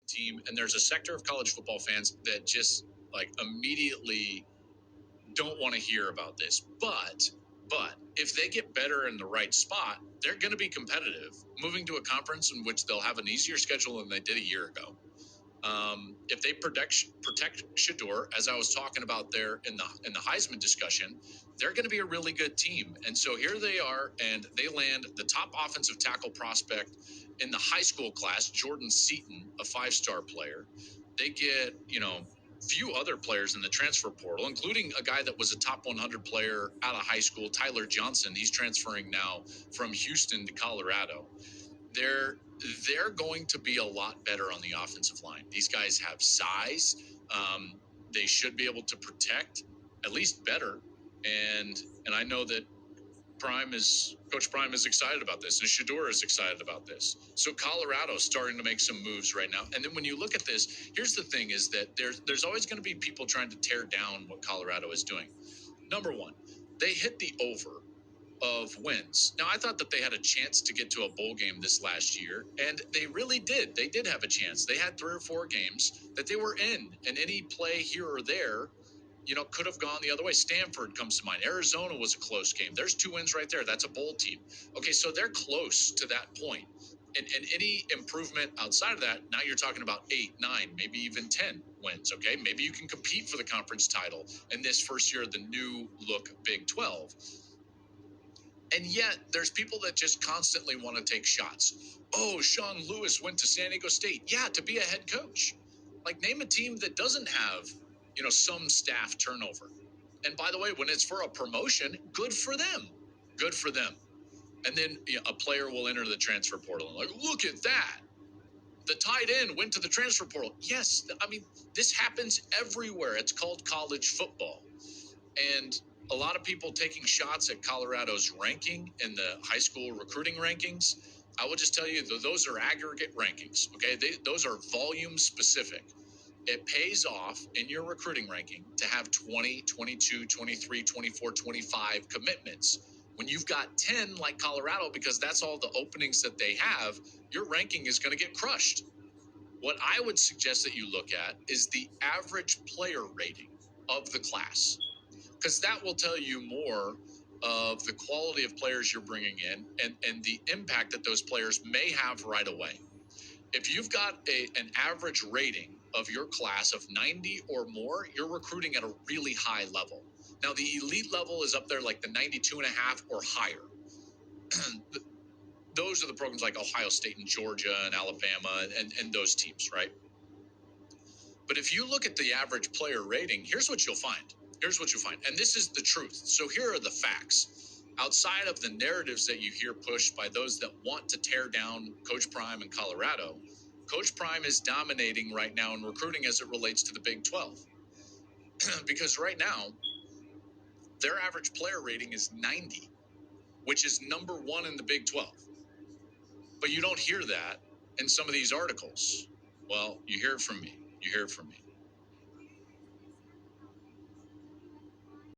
team, and there's a sector of college football fans that just like immediately don't want to hear about this. But if they get better in the right spot, they're going to be competitive, moving to a conference in which they'll have an easier schedule than they did a year ago. If they protect Shedeur, as I was talking about there in the Heisman discussion, they're going to be a really good team. And so here they are, and they land the top offensive tackle prospect in the high school class, Jordan Seaton, a 5-star player. They get, few other players in the transfer portal, including a guy that was a top 100 player out of high school, Tyler Johnson. He's transferring now from Houston to Colorado. They're going to be a lot better on the offensive line. These guys have size. They should be able to protect at least better. And I know that Coach Prime is excited about this, and Shedeur is excited about this. So Colorado's starting to make some moves right now. And then when you look at this, here's the thing: is that there's always going to be people trying to tear down what Colorado is doing. Number one, they hit the over of wins. Now, I thought that they had a chance to get to a bowl game this last year, and they really did. They did have a chance. They had 3 or 4 games that they were in, and any play here or there, could have gone the other way. Stanford comes to mind. Arizona was a close game. There's 2 wins right there. That's a bowl team. Okay, so they're close to that point. And any improvement outside of that, now you're talking about 8, 9, maybe even 10 wins, okay? Maybe you can compete for the conference title in this first year of the new look Big 12. And yet, there's people that just constantly want to take shots. Oh, Sean Lewis went to San Diego State. Yeah, to be a head coach. Like, name a team that doesn't have, some staff turnover. And by the way, when it's for a promotion, good for them. Good for them. And then a player will enter the transfer portal and like, look at that. The tight end went to the transfer portal. Yes, I mean, this happens everywhere. It's called college football. And a lot of people taking shots at Colorado's ranking in the high school recruiting rankings. I will just tell you, those are aggregate rankings, okay? Those are volume specific. It pays off in your recruiting ranking to have 20, 22, 23, 24, 25 commitments. When you've got 10 like Colorado, because that's all the openings that they have, your ranking is going to get crushed. What I would suggest that you look at is the average player rating of the class, because that will tell you more of the quality of players you're bringing in and the impact that those players may have right away. If you've got an average rating of your class of 90 or more, you're recruiting at a really high level. Now, the elite level is up there like the 92.5 or higher. Those are the programs like Ohio State and Georgia and Alabama and those teams, right? But if you look at the average player rating, here's what you'll find. And this is the truth. So here are the facts. Outside of the narratives that you hear pushed by those that want to tear down Coach Prime in Colorado, Coach Prime is dominating right now in recruiting as it relates to the Big 12. Because right now, their average player rating is 90, which is number 1 in the Big 12. But you don't hear that in some of these articles. Well, you hear it from me.